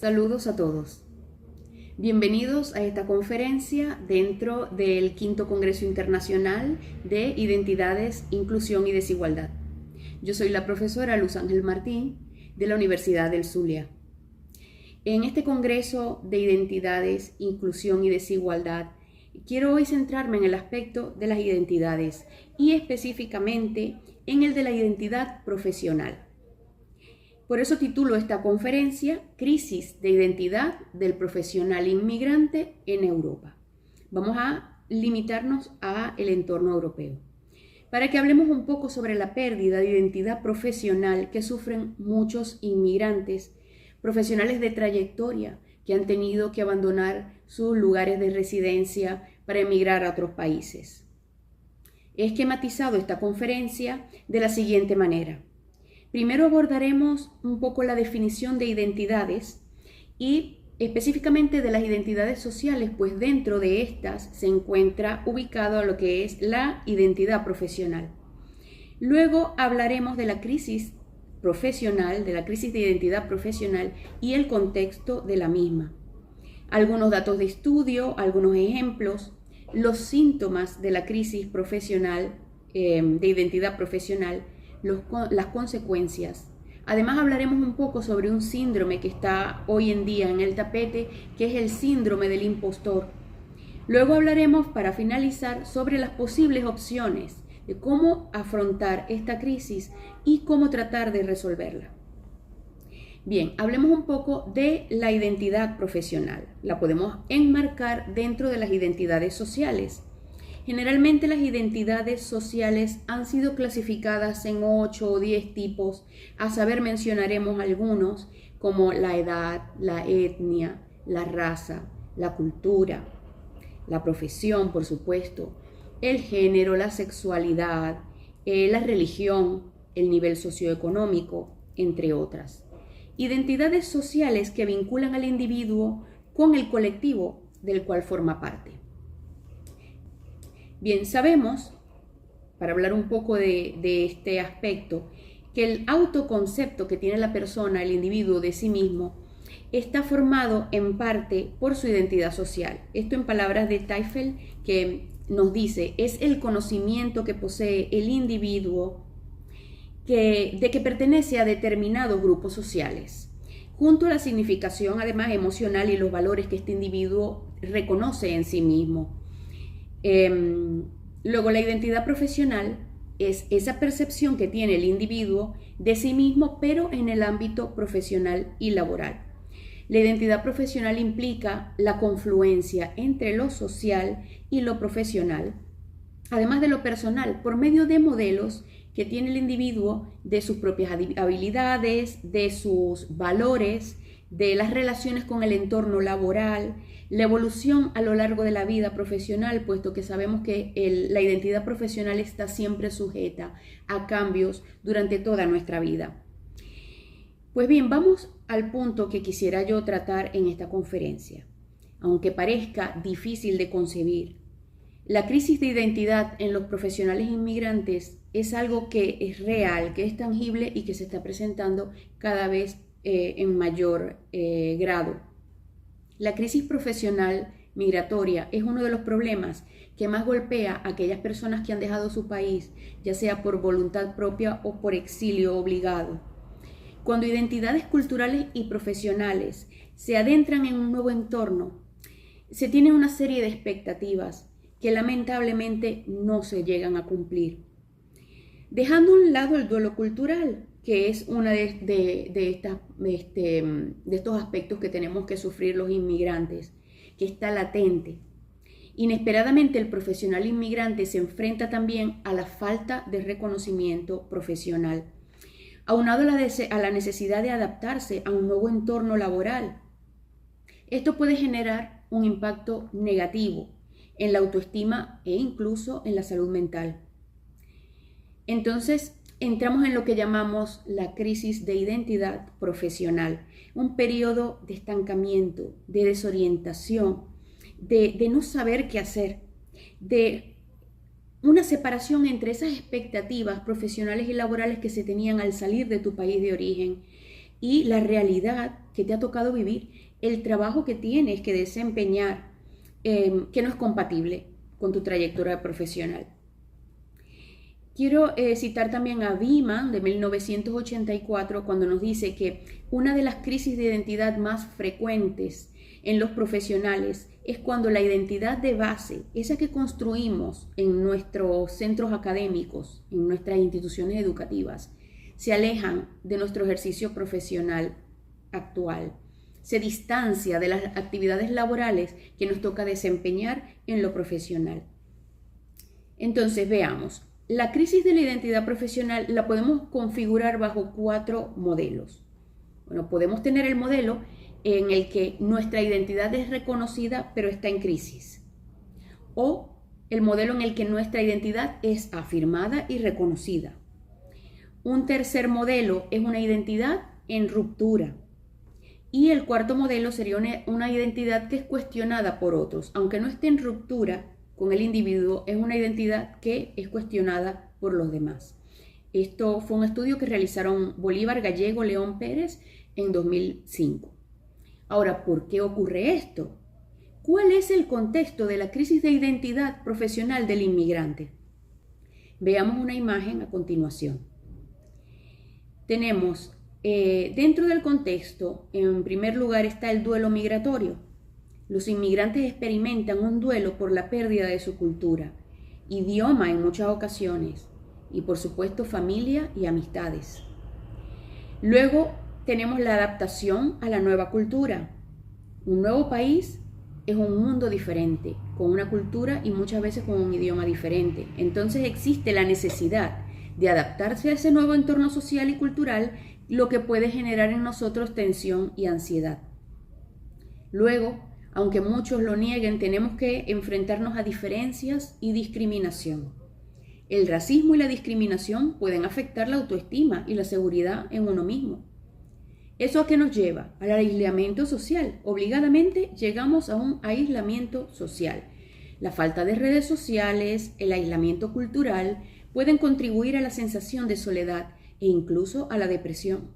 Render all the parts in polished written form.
Saludos a todos. Bienvenidos a esta conferencia dentro del Quinto Congreso Internacional de Identidades, Inclusión y Desigualdad. Yo soy la profesora Luz Ángel Martín de la Universidad del Zulia. En este Congreso de Identidades, Inclusión y Desigualdad, quiero hoy centrarme en el aspecto de las identidades y específicamente en el de la identidad profesional. Por eso titulo esta conferencia Crisis de identidad del profesional inmigrante en Europa. Vamos a limitarnos al entorno europeo, para que hablemos un poco sobre la pérdida de identidad profesional que sufren muchos inmigrantes, profesionales de trayectoria que han tenido que abandonar sus lugares de residencia para emigrar a otros países. He esquematizado esta conferencia de la siguiente manera. Primero abordaremos un poco la definición de identidades y específicamente de las identidades sociales, pues dentro de estas se encuentra ubicado lo que es la identidad profesional. Luego hablaremos de la crisis profesional, de la crisis de identidad profesional y el contexto de la misma. Algunos datos de estudio, algunos ejemplos, los síntomas de la crisis profesional, de identidad profesional, las consecuencias. Además hablaremos un poco sobre un síndrome que está hoy en día en el tapete, que es el síndrome del impostor. Luego hablaremos, para finalizar, sobre las posibles opciones de cómo afrontar esta crisis y cómo tratar de resolverla. Bien, hablemos un poco de la identidad profesional. La podemos enmarcar dentro de las identidades sociales. Generalmente las identidades sociales han sido clasificadas en 8 o 10 tipos, a saber mencionaremos algunos como la edad, la etnia, la raza, la cultura, la profesión, por supuesto, el género, la sexualidad, la religión, el nivel socioeconómico, entre otras. Identidades sociales que vinculan al individuo con el colectivo del cual forma parte. Bien, sabemos, para hablar un poco de este aspecto, que el autoconcepto que tiene la persona, el individuo de sí mismo, está formado en parte por su identidad social. Esto en palabras de Teufel, que nos dice, es el conocimiento que posee el individuo de que pertenece a determinados grupos sociales, junto a la significación además emocional y los valores que este individuo reconoce en sí mismo. Luego, la identidad profesional es esa percepción que tiene el individuo de sí mismo, pero en el ámbito profesional y laboral. La identidad profesional implica la confluencia entre lo social y lo profesional, además de lo personal, por medio de modelos que tiene el individuo de sus propias habilidades, de sus valores, de las relaciones con el entorno laboral, la evolución a lo largo de la vida profesional, puesto que sabemos que la identidad profesional está siempre sujeta a cambios durante toda nuestra vida. Pues bien, vamos al punto que quisiera yo tratar en esta conferencia. Aunque parezca difícil de concebir, la crisis de identidad en los profesionales inmigrantes es algo que es real, que es tangible y que se está presentando cada vez en mayor grado. La crisis profesional migratoria es uno de los problemas que más golpea a aquellas personas que han dejado su país, ya sea por voluntad propia o por exilio obligado. Cuando identidades culturales y profesionales se adentran en un nuevo entorno, se tiene una serie de expectativas que lamentablemente no se llegan a cumplir. Dejando a un lado el duelo cultural, que es uno de estos aspectos que tenemos que sufrir los inmigrantes, que está latente. Inesperadamente el profesional inmigrante se enfrenta también a la falta de reconocimiento profesional, aunado a la necesidad de adaptarse a un nuevo entorno laboral. Esto puede generar un impacto negativo en la autoestima e incluso en la salud mental. Entonces, entramos en lo que llamamos la crisis de identidad profesional, un periodo de estancamiento, de desorientación, de no saber qué hacer, de una separación entre esas expectativas profesionales y laborales que se tenían al salir de tu país de origen, y la realidad que te ha tocado vivir, el trabajo que tienes que desempeñar, que no es compatible con tu trayectoria profesional. Quiero citar también a Beeman de 1984 cuando nos dice que una de las crisis de identidad más frecuentes en los profesionales es cuando la identidad de base, esa que construimos en nuestros centros académicos, en nuestras instituciones educativas, se alejan de nuestro ejercicio profesional actual, se distancia de las actividades laborales que nos toca desempeñar en lo profesional. Entonces, veamos. La crisis de la identidad profesional la podemos configurar bajo 4 modelos. Bueno, podemos tener el modelo en el que nuestra identidad es reconocida pero está en crisis. O el modelo en el que nuestra identidad es afirmada y reconocida. Un tercer modelo es una identidad en ruptura. Y el cuarto modelo sería una identidad que es cuestionada por otros, aunque no esté en ruptura con el individuo, es una identidad que es cuestionada por los demás. Esto fue un estudio que realizaron Bolívar, Gallego, León Pérez en 2005. Ahora, ¿por qué ocurre esto? ¿Cuál es el contexto de la crisis de identidad profesional del inmigrante? Veamos una imagen a continuación. Tenemos dentro del contexto, en primer lugar está el duelo migratorio. Los inmigrantes experimentan un duelo por la pérdida de su cultura, idioma en muchas ocasiones y por supuesto familia y amistades. Luego tenemos la adaptación a la nueva cultura. Un nuevo país es un mundo diferente, con una cultura y muchas veces con un idioma diferente. Entonces existe la necesidad de adaptarse a ese nuevo entorno social y cultural, lo que puede generar en nosotros tensión y ansiedad. Luego, aunque muchos lo nieguen, tenemos que enfrentarnos a diferencias y discriminación. El racismo y la discriminación pueden afectar la autoestima y la seguridad en uno mismo. ¿Eso a qué nos lleva? Al aislamiento social. Obligadamente llegamos a un aislamiento social. La falta de redes sociales, el aislamiento cultural, pueden contribuir a la sensación de soledad e incluso a la depresión.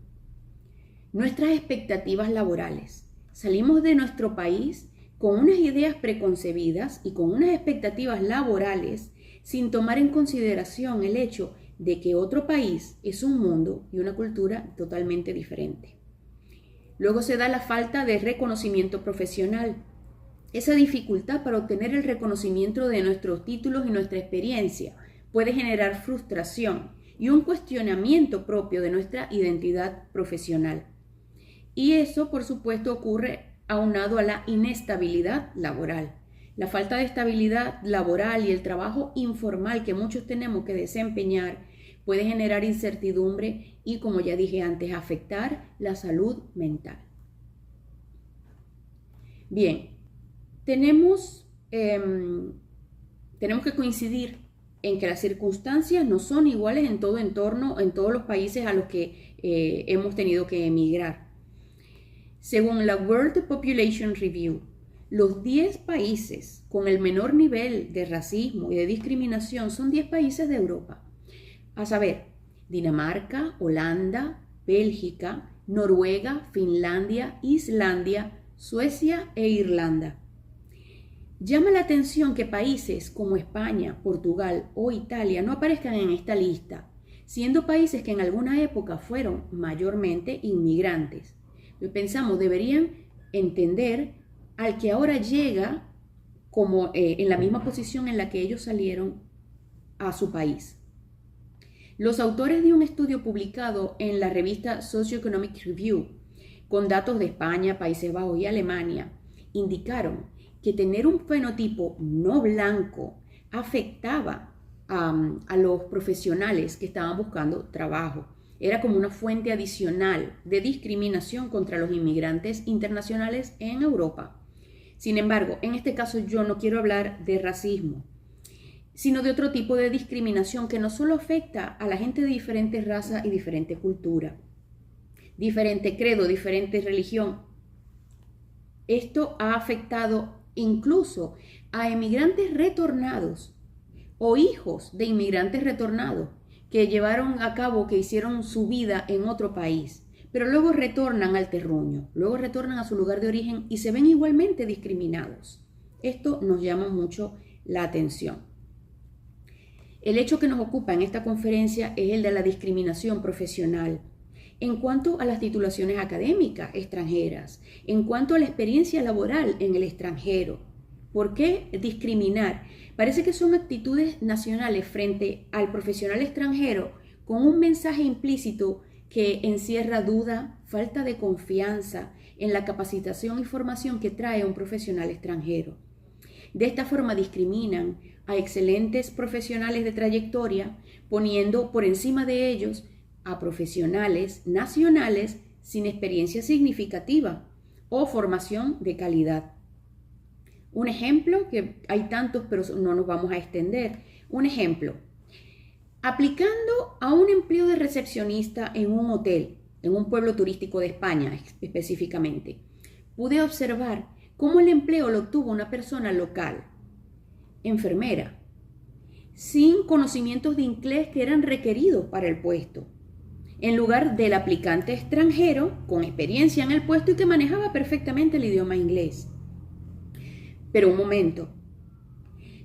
Nuestras expectativas laborales. Salimos de nuestro país con unas ideas preconcebidas y con unas expectativas laborales sin tomar en consideración el hecho de que otro país es un mundo y una cultura totalmente diferente. Luego se da la falta de reconocimiento profesional. Esa dificultad para obtener el reconocimiento de nuestros títulos y nuestra experiencia puede generar frustración y un cuestionamiento propio de nuestra identidad profesional. Y eso, por supuesto, ocurre aunado a la inestabilidad laboral. La falta de estabilidad laboral y el trabajo informal que muchos tenemos que desempeñar puede generar incertidumbre y, como ya dije antes, afectar la salud mental. Bien, tenemos que coincidir en que las circunstancias no son iguales en todo entorno, en todos los países a los que hemos tenido que emigrar. Según la World Population Review, los 10 países con el menor nivel de racismo y de discriminación son 10 países de Europa. A saber, Dinamarca, Holanda, Bélgica, Noruega, Finlandia, Islandia, Suecia e Irlanda. Llama la atención que países como España, Portugal o Italia no aparezcan en esta lista, siendo países que en alguna época fueron mayormente inmigrantes. Pensamos, deberían entender al que ahora llega como en la misma posición en la que ellos salieron a su país. Los autores de un estudio publicado en la revista Socioeconomic Review, con datos de España, Países Bajos y Alemania, indicaron que tener un fenotipo no blanco afectaba a los profesionales que estaban buscando trabajo. Era como una fuente adicional de discriminación contra los inmigrantes internacionales en Europa. Sin embargo, en este caso yo no quiero hablar de racismo, sino de otro tipo de discriminación que no solo afecta a la gente de diferentes razas y diferente cultura, diferente credo, diferente religión. Esto ha afectado incluso a inmigrantes retornados o hijos de inmigrantes retornados que llevaron a cabo, que hicieron su vida en otro país, pero luego retornan al terruño, luego retornan a su lugar de origen y se ven igualmente discriminados. Esto nos llama mucho la atención. El hecho que nos ocupa en esta conferencia es el de la discriminación profesional. En cuanto a las titulaciones académicas extranjeras, en cuanto a la experiencia laboral en el extranjero, ¿por qué discriminar? Parece que son actitudes nacionales frente al profesional extranjero con un mensaje implícito que encierra duda, falta de confianza en la capacitación y formación que trae un profesional extranjero. De esta forma discriminan a excelentes profesionales de trayectoria, poniendo por encima de ellos a profesionales nacionales sin experiencia significativa o formación de calidad. Un ejemplo, que hay tantos pero no nos vamos a extender. Un ejemplo, aplicando a un empleo de recepcionista en un hotel, en un pueblo turístico de España específicamente, pude observar cómo el empleo lo obtuvo una persona local, enfermera, sin conocimientos de inglés que eran requeridos para el puesto, en lugar del aplicante extranjero con experiencia en el puesto y que manejaba perfectamente el idioma inglés. Pero un momento,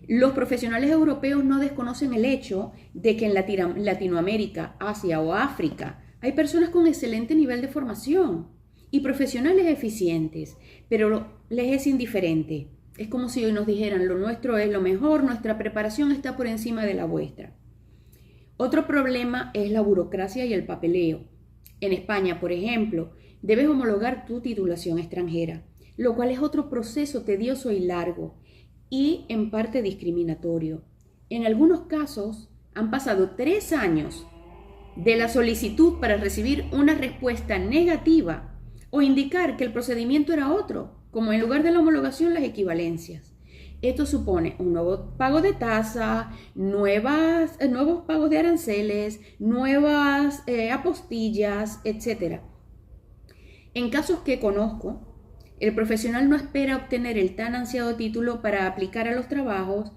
los profesionales europeos no desconocen el hecho de que en Latinoamérica, Asia o África hay personas con excelente nivel de formación y profesionales eficientes, pero les es indiferente. Es como si hoy nos dijeran, lo nuestro es lo mejor, nuestra preparación está por encima de la vuestra. Otro problema es la burocracia y el papeleo. En España, por ejemplo, debes homologar tu titulación extranjera, lo cual es otro proceso tedioso y largo y en parte discriminatorio. En algunos casos han pasado 3 años de la solicitud para recibir una respuesta negativa o indicar que el procedimiento era otro, como en lugar de la homologación las equivalencias. Esto supone un nuevo pago de tasa, nuevos pagos de aranceles, nuevas apostillas, etc. En casos que conozco, el profesional no espera obtener el tan ansiado título para aplicar a los trabajos,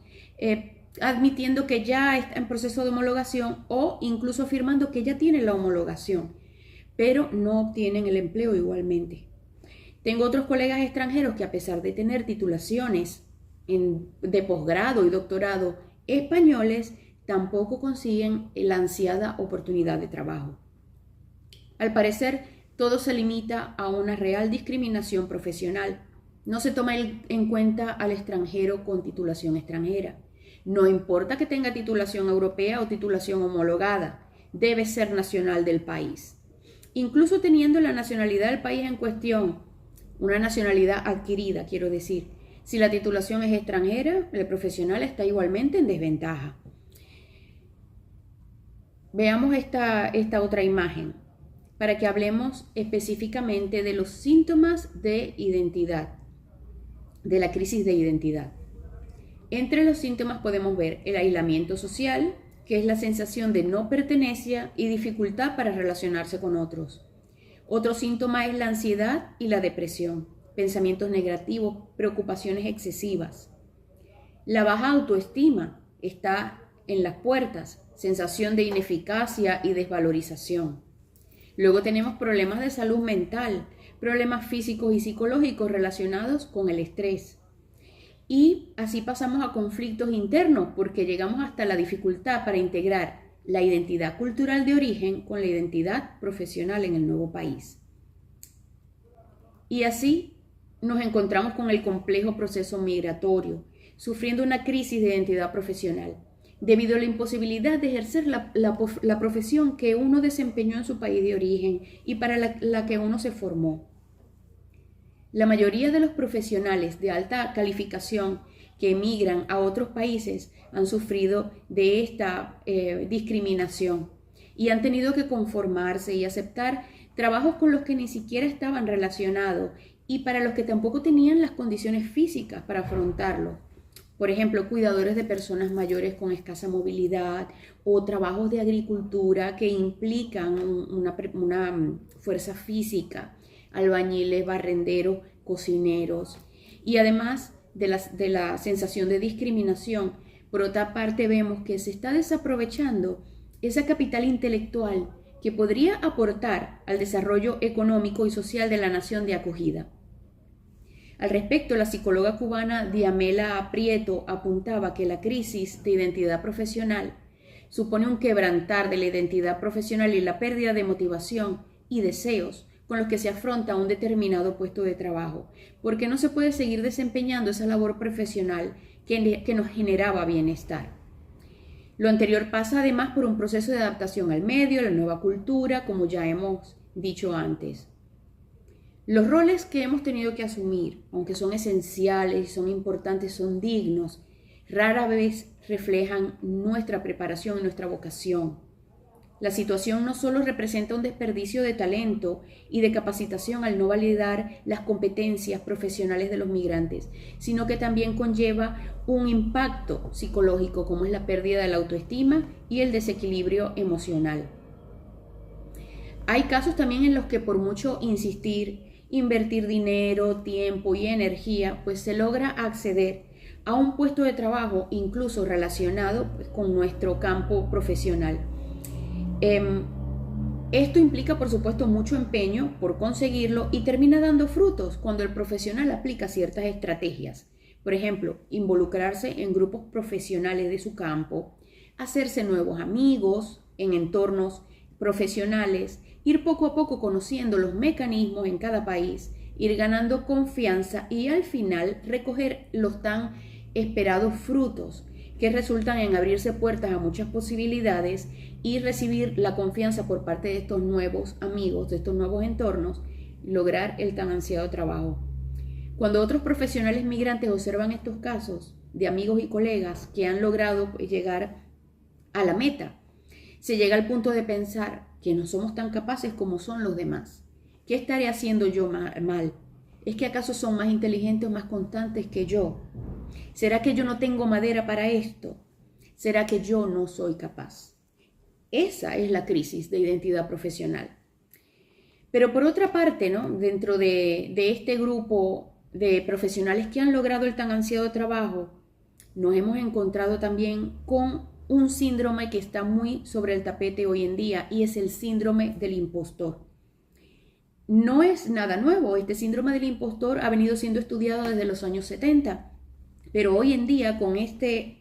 admitiendo que ya está en proceso de homologación o incluso afirmando que ya tiene la homologación, pero no obtienen el empleo igualmente. Tengo otros colegas extranjeros que, a pesar de tener titulaciones de posgrado y doctorado españoles, tampoco consiguen la ansiada oportunidad de trabajo. Al parecer, todo se limita a una real discriminación profesional. No se toma en cuenta al extranjero con titulación extranjera. No importa que tenga titulación europea o titulación homologada, debe ser nacional del país. Incluso teniendo la nacionalidad del país en cuestión, una nacionalidad adquirida, quiero decir, si la titulación es extranjera, el profesional está igualmente en desventaja. Veamos esta otra imagen para que hablemos específicamente de los síntomas de identidad, de la crisis de identidad. Entre los síntomas podemos ver el aislamiento social, que es la sensación de no pertenencia y dificultad para relacionarse con otros. Otro síntoma es la ansiedad y la depresión, pensamientos negativos, preocupaciones excesivas. La baja autoestima está en las puertas, sensación de ineficacia y desvalorización. Luego tenemos problemas de salud mental, problemas físicos y psicológicos relacionados con el estrés. Y así pasamos a conflictos internos porque llegamos hasta la dificultad para integrar la identidad cultural de origen con la identidad profesional en el nuevo país. Y así nos encontramos con el complejo proceso migratorio, sufriendo una crisis de identidad profesional, debido a la imposibilidad de ejercer la profesión que uno desempeñó en su país de origen y para la que uno se formó. La mayoría de los profesionales de alta calificación que emigran a otros países han sufrido de esta discriminación y han tenido que conformarse y aceptar trabajos con los que ni siquiera estaban relacionados y para los que tampoco tenían las condiciones físicas para afrontarlo. Por ejemplo, cuidadores de personas mayores con escasa movilidad o trabajos de agricultura que implican una fuerza física, albañiles, barrenderos, cocineros. Y además de la sensación de discriminación, por otra parte vemos que se está desaprovechando esa capital intelectual que podría aportar al desarrollo económico y social de la nación de acogida. Al respecto, la psicóloga cubana Diamela Prieto apuntaba que la crisis de identidad profesional supone un quebrantar de la identidad profesional y la pérdida de motivación y deseos con los que se afronta un determinado puesto de trabajo, porque no se puede seguir desempeñando esa labor profesional que nos generaba bienestar. Lo anterior pasa además por un proceso de adaptación al medio, a la nueva cultura, como ya hemos dicho antes. Los roles que hemos tenido que asumir, aunque son esenciales, son importantes, son dignos, rara vez reflejan nuestra preparación y nuestra vocación. La situación no solo representa un desperdicio de talento y de capacitación al no validar las competencias profesionales de los migrantes, sino que también conlleva un impacto psicológico como es la pérdida de la autoestima y el desequilibrio emocional. Hay casos también en los que por mucho insistir, invertir dinero, tiempo y energía, pues se logra acceder a un puesto de trabajo incluso relacionado con nuestro campo profesional. Esto implica, por supuesto, mucho empeño por conseguirlo y termina dando frutos cuando el profesional aplica ciertas estrategias. Por ejemplo, involucrarse en grupos profesionales de su campo, hacerse nuevos amigos en entornos profesionales, ir poco a poco conociendo los mecanismos en cada país, ir ganando confianza y al final recoger los tan esperados frutos que resultan en abrirse puertas a muchas posibilidades y recibir la confianza por parte de estos nuevos amigos, de estos nuevos entornos, lograr el tan ansiado trabajo. Cuando otros profesionales migrantes observan estos casos de amigos y colegas que han logrado llegar a la meta, se llega al punto de pensar que no somos tan capaces como son los demás. ¿Qué estaré haciendo yo mal? ¿Es que acaso son más inteligentes o más constantes que yo? ¿Será que yo no tengo madera para esto? ¿Será que yo no soy capaz? Esa es la crisis de identidad profesional. Pero por otra parte, ¿no? Dentro de este grupo de profesionales que han logrado el tan ansiado trabajo, nos hemos encontrado también con un síndrome que está muy sobre el tapete hoy en día y es el síndrome del impostor. No es nada nuevo, este síndrome del impostor ha venido siendo estudiado desde los años 70, pero hoy en día con este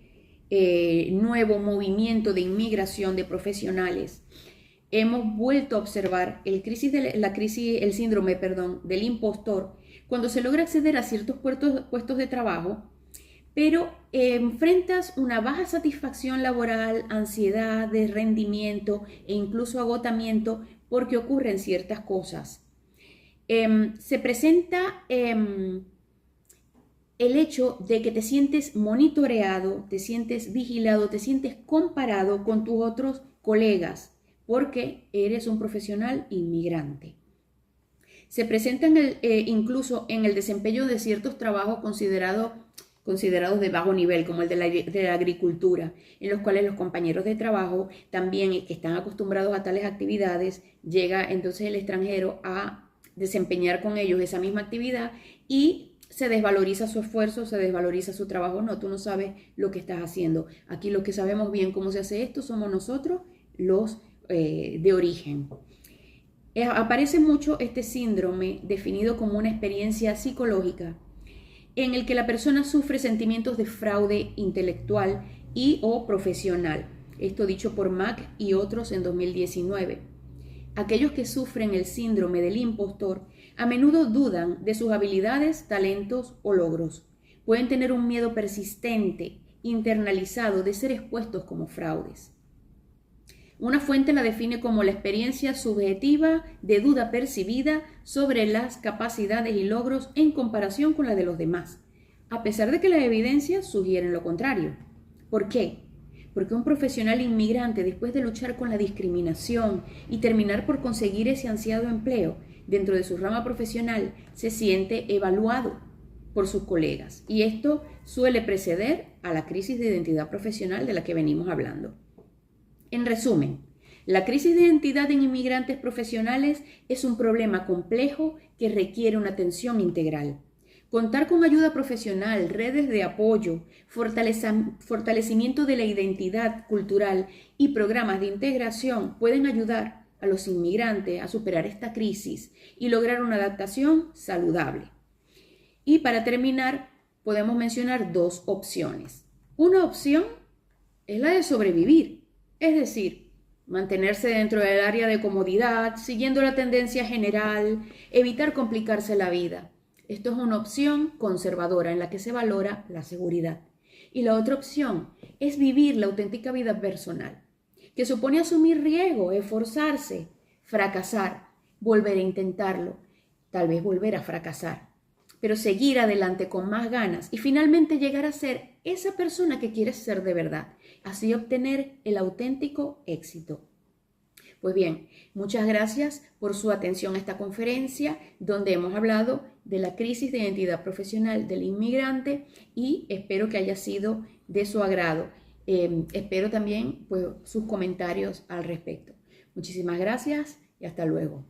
nuevo movimiento de inmigración de profesionales, hemos vuelto a observar el síndrome del impostor cuando se logra acceder a ciertos puestos de trabajo, pero enfrentas una baja satisfacción laboral, ansiedad de rendimiento e incluso agotamiento porque ocurren ciertas cosas. Se presenta el hecho de que te sientes monitoreado, te sientes vigilado, te sientes comparado con tus otros colegas porque eres un profesional inmigrante. Se presentan incluso en el desempeño de ciertos trabajos considerados de bajo nivel, como el de la agricultura, en los cuales los compañeros de trabajo también que están acostumbrados a tales actividades, llega entonces el extranjero a desempeñar con ellos esa misma actividad y se desvaloriza su esfuerzo, se desvaloriza su trabajo. No, tú no sabes lo que estás haciendo. Aquí los que sabemos bien cómo se hace esto somos nosotros, los de origen. Aparece mucho este síndrome definido como una experiencia psicológica en el que la persona sufre sentimientos de fraude intelectual y o profesional. Esto dicho por Mack y otros en 2019. Aquellos que sufren el síndrome del impostor a menudo dudan de sus habilidades, talentos o logros. Pueden tener un miedo persistente, internalizado de ser expuestos como fraudes. Una fuente la define como la experiencia subjetiva de duda percibida sobre las capacidades y logros en comparación con la de los demás, a pesar de que las evidencias sugieren lo contrario. ¿Por qué? Porque un profesional inmigrante, después de luchar con la discriminación y terminar por conseguir ese ansiado empleo dentro de su rama profesional, se siente evaluado por sus colegas. Y esto suele preceder a la crisis de identidad profesional de la que venimos hablando. En resumen, la crisis de identidad en inmigrantes profesionales es un problema complejo que requiere una atención integral. Contar con ayuda profesional, redes de apoyo, fortalecimiento de la identidad cultural y programas de integración pueden ayudar a los inmigrantes a superar esta crisis y lograr una adaptación saludable. Y para terminar, podemos mencionar dos opciones. Una opción es la de sobrevivir, es decir, mantenerse dentro del área de comodidad, siguiendo la tendencia general, evitar complicarse la vida. Esto es una opción conservadora en la que se valora la seguridad. Y la otra opción es vivir la auténtica vida personal, que supone asumir riesgo, esforzarse, fracasar, volver a intentarlo, tal vez volver a fracasar, pero seguir adelante con más ganas y finalmente llegar a ser esa persona que quieres ser de verdad, así obtener el auténtico éxito. Pues bien, muchas gracias por su atención a esta conferencia donde hemos hablado de la crisis de identidad profesional del inmigrante y espero que haya sido de su agrado. Espero también sus comentarios al respecto. Muchísimas gracias y hasta luego.